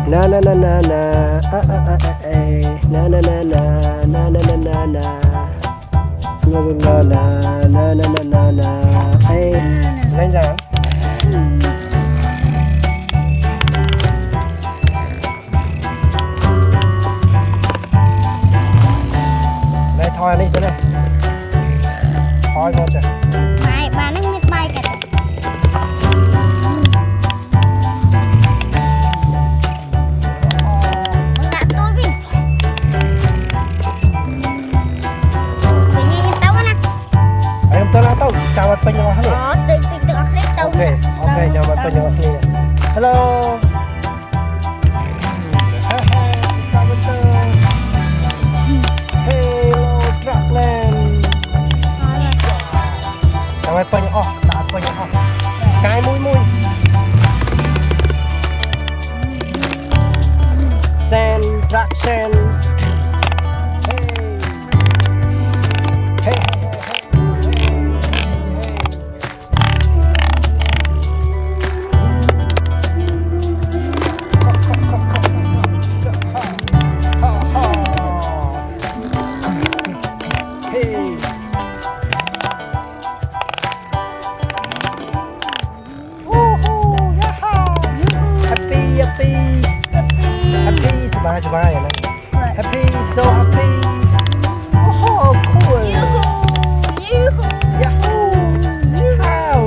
na na na na na na na na na na na na na na la la la na na na na na selain jangan này thôi đi chỗ này thôi ngon chưa bài bà nó biết bay cả Betul atau jawab penyewa ni? Oh, tik akhir tahu. Okey, jawab penyewa ni. Hello. Hello, Truckland. Jawab penyewa, tak penyewa. Kai mui. Send, truck send. Hey. Happy ya, happy, so happy. Oh, cool. Yahoo. How?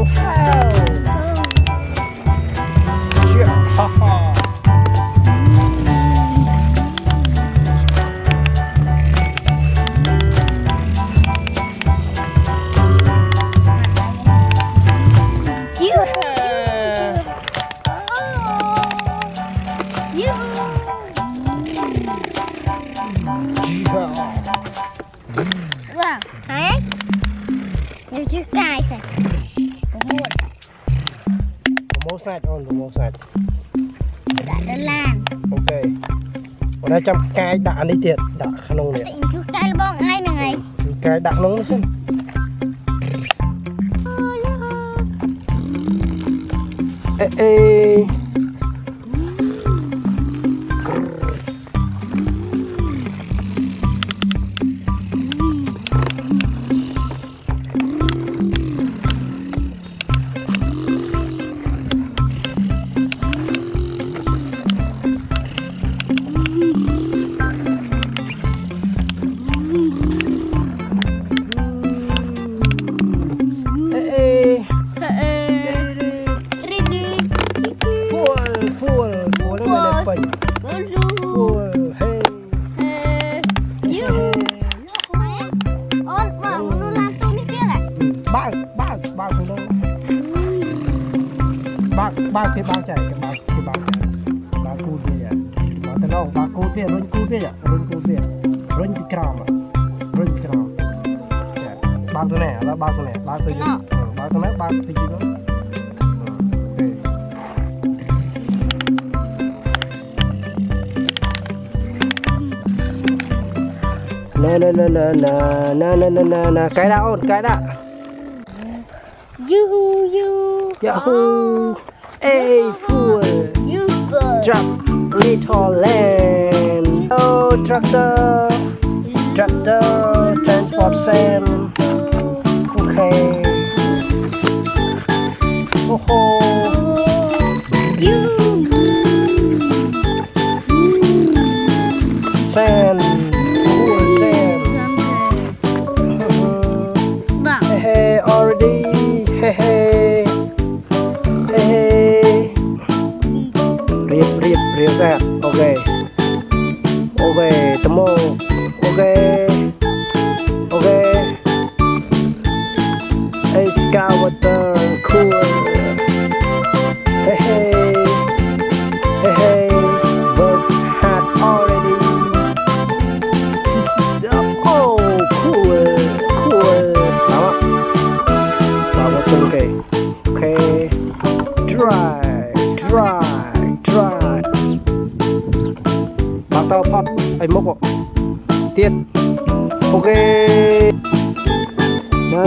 Wow, hả? Nhiều chiếc cài rồi. Một sạch. Đã đơn lan. Ok. Ở đây trong cái đạn đi tiệt, đạn khăn nông này. Tình chiếc cài là bong ai nè ngày. Cái đạn nông nó xem. Ê. Bao chạy cái bao cua kia bao tên đâu bao cua kia run cua kia run kram bao tôi này là bao tôi này bao tôi gì đó na cái đã Yahoo! Hey, fool! You good! Drop little land! Oh, tractor! Transport sand! Okay! Oh! You! Sand! Cool sand! Hey, already! Hey! Riêng xe, ok, tấm mô, ok, Excavator, cool, hey, bird hat already, oh, cool, đó, ok, dry. Bác tao phát anh mốc ạ tiết ok na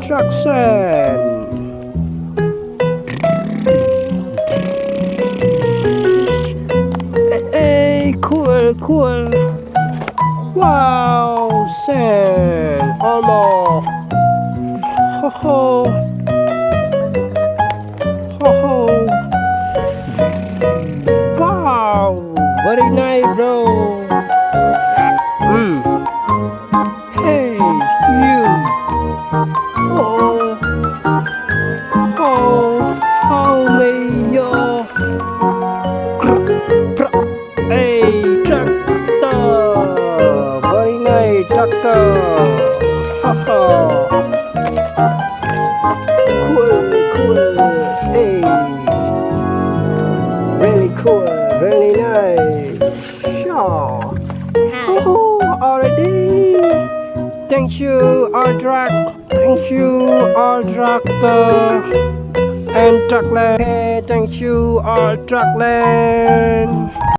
traction. Hey, cool. Wow, sand, almost. Ho ho. Wow, very nice, bro. Hey, you. How may you? Hey, tractor. Very nice, tractor. Cool. Hey. Really cool, really nice. Sure. Oh, already. Thank you, our truck. Thank you, our tractor and truckland. Thank you, our truckland.